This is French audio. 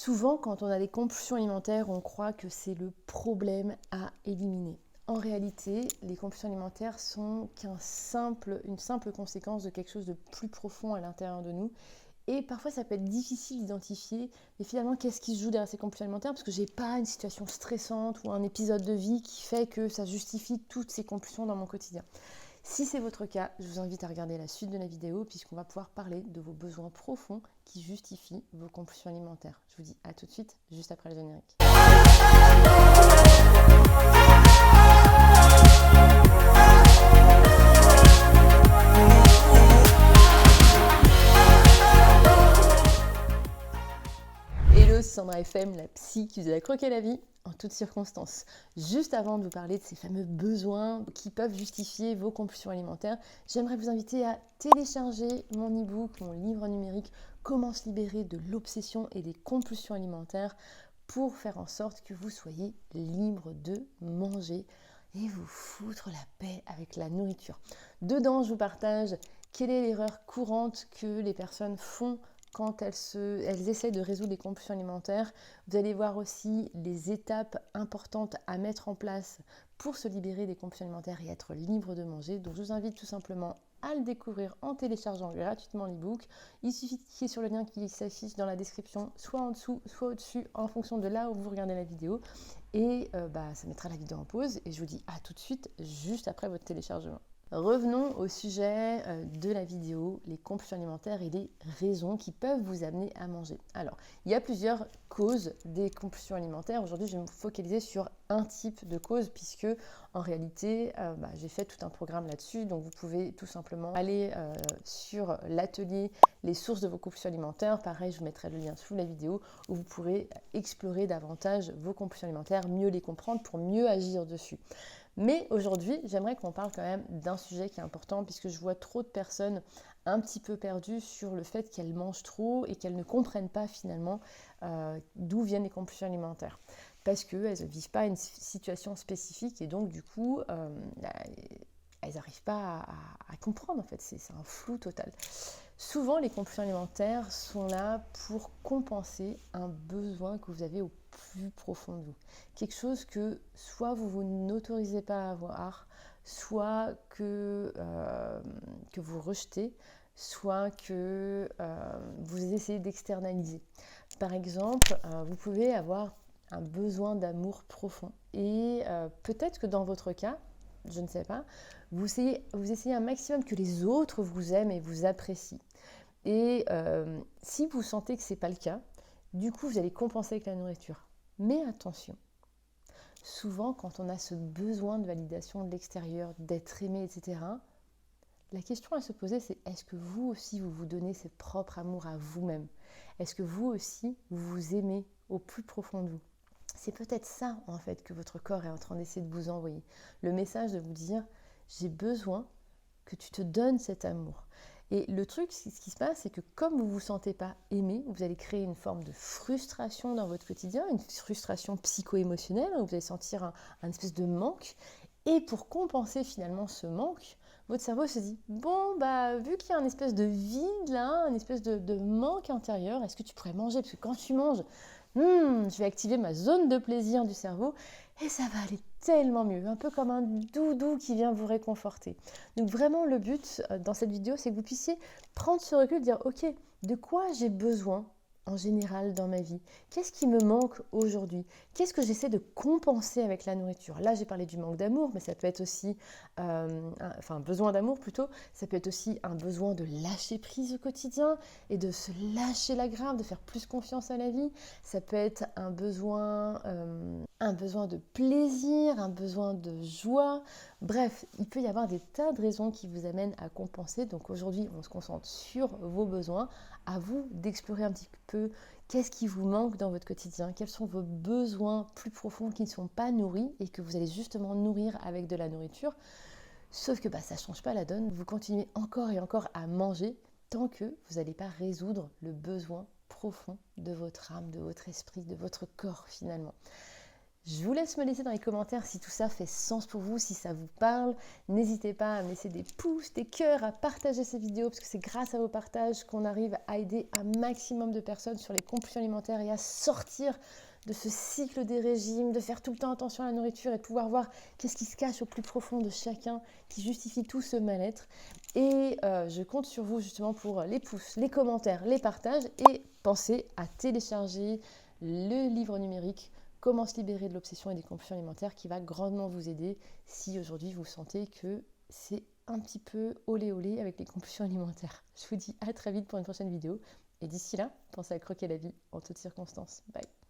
Souvent, quand on a des compulsions alimentaires, on croit que c'est le problème à éliminer. En réalité, les compulsions alimentaires sont une simple conséquence de quelque chose de plus profond à l'intérieur de nous. Et parfois, ça peut être difficile d'identifier, mais finalement, qu'est-ce qui se joue derrière ces compulsions alimentaires? Parce que j'ai pas une situation stressante ou un épisode de vie qui fait que ça justifie toutes ces compulsions dans mon quotidien. Si c'est votre cas, je vous invite à regarder la suite de la vidéo puisqu'on va pouvoir parler de vos besoins profonds qui justifient vos compulsions alimentaires. Je vous dis à tout de suite, juste après le générique. Hello, c'est Sandra FM, la psy qui vous aide à croquer la vie en toutes circonstances. Juste avant de vous parler de ces fameux besoins qui peuvent justifier vos compulsions alimentaires, j'aimerais vous inviter à télécharger mon e-book, mon livre numérique « Comment se libérer de l'obsession et des compulsions alimentaires » pour faire en sorte que vous soyez libre de manger et vous foutre la paix avec la nourriture. Dedans, je vous partage quelle est l'erreur courante que les personnes font quand elles essaient de résoudre les compulsions alimentaires. Vous allez voir aussi les étapes importantes à mettre en place pour se libérer des compulsions alimentaires et être libre de manger. Donc je vous invite tout simplement à le découvrir en téléchargeant gratuitement l'e-book. Il suffit de cliquer sur le lien qui s'affiche dans la description, soit en dessous, soit au-dessus, en fonction de là où vous regardez la vidéo. Et ça mettra la vidéo en pause et je vous dis à tout de suite, juste après votre téléchargement. Revenons au sujet de la vidéo, les compulsions alimentaires et les raisons qui peuvent vous amener à manger. Alors, il y a plusieurs causes des compulsions alimentaires. Aujourd'hui, je vais me focaliser sur un type de cause puisque, en réalité, j'ai fait tout un programme là-dessus. Donc, vous pouvez tout simplement aller sur l'atelier « Les sources de vos compulsions alimentaires ». Pareil, je vous mettrai le lien sous la vidéo où vous pourrez explorer davantage vos compulsions alimentaires, mieux les comprendre pour mieux agir dessus. Mais aujourd'hui, j'aimerais qu'on parle quand même d'un sujet qui est important puisque je vois trop de personnes un petit peu perdues sur le fait qu'elles mangent trop et qu'elles ne comprennent pas finalement d'où viennent les compulsions alimentaires. Parce qu'elles ne vivent pas une situation spécifique et donc du coup, elles n'arrivent pas à comprendre en fait, c'est un flou total. Souvent, les compulsions alimentaires sont là pour compenser un besoin que vous avez au plus profond de vous. Quelque chose que soit vous n'autorisez pas à avoir, soit que vous rejetez, soit que vous essayez d'externaliser. Par exemple, vous pouvez avoir un besoin d'amour profond et peut-être que dans votre cas, je ne sais pas, vous essayez un maximum que les autres vous aiment et vous apprécient. Et si vous sentez que ce n'est pas le cas, du coup, vous allez compenser avec la nourriture. Mais attention, souvent, quand on a ce besoin de validation de l'extérieur, d'être aimé, etc., la question à se poser, c'est est-ce que vous aussi, vous vous donnez ce propre amour à vous-même? Est-ce que vous aussi, vous vous aimez au plus profond de vous? C'est peut-être ça, en fait, que votre corps est en train d'essayer de vous envoyer. Le message de vous dire, j'ai besoin que tu te donnes cet amour. Et le truc, ce qui se passe, c'est que comme vous ne vous sentez pas aimé, vous allez créer une forme de frustration dans votre quotidien, une frustration psycho-émotionnelle, où vous allez sentir un espèce de manque. Et pour compenser finalement ce manque, votre cerveau se dit, bon, vu qu'il y a une espèce de vide là, une espèce de manque intérieur, est-ce que tu pourrais manger? Parce que quand tu manges, je vais activer ma zone de plaisir du cerveau et ça va aller tellement mieux, un peu comme un doudou qui vient vous réconforter. Donc vraiment le but dans cette vidéo, c'est que vous puissiez prendre ce recul et dire ok, de quoi j'ai besoin en général dans ma vie? Qu'est-ce qui me manque aujourd'hui? Qu'est-ce que j'essaie de compenser avec la nourriture? Là, j'ai parlé du manque d'amour, mais ça peut être aussi, besoin d'amour plutôt, ça peut être aussi un besoin de lâcher prise au quotidien et de se lâcher la grappe, de faire plus confiance à la vie. Ça peut être un besoin de plaisir, un besoin de joie. Bref, il peut y avoir des tas de raisons qui vous amènent à compenser. Donc aujourd'hui, on se concentre sur vos besoins. À vous d'explorer un petit peu qu'est-ce qui vous manque dans votre quotidien, quels sont vos besoins plus profonds qui ne sont pas nourris et que vous allez justement nourrir avec de la nourriture. Sauf que ça ne change pas la donne, vous continuez encore et encore à manger tant que vous n'allez pas résoudre le besoin profond de votre âme, de votre esprit, de votre corps finalement. Je vous laisse me laisser dans les commentaires si tout ça fait sens pour vous, si ça vous parle. N'hésitez pas à me laisser des pouces, des cœurs, à partager ces vidéos parce que c'est grâce à vos partages qu'on arrive à aider un maximum de personnes sur les compulsions alimentaires et à sortir de ce cycle des régimes, de faire tout le temps attention à la nourriture et de pouvoir voir qu'est-ce qui se cache au plus profond de chacun qui justifie tout ce mal-être. Et je compte sur vous justement pour les pouces, les commentaires, les partages et pensez à télécharger le livre numérique Comment se libérer de l'obsession et des compulsions alimentaires qui va grandement vous aider si aujourd'hui vous sentez que c'est un petit peu olé olé avec les compulsions alimentaires. Je vous dis à très vite pour une prochaine vidéo et d'ici là, pensez à croquer la vie en toutes circonstances. Bye.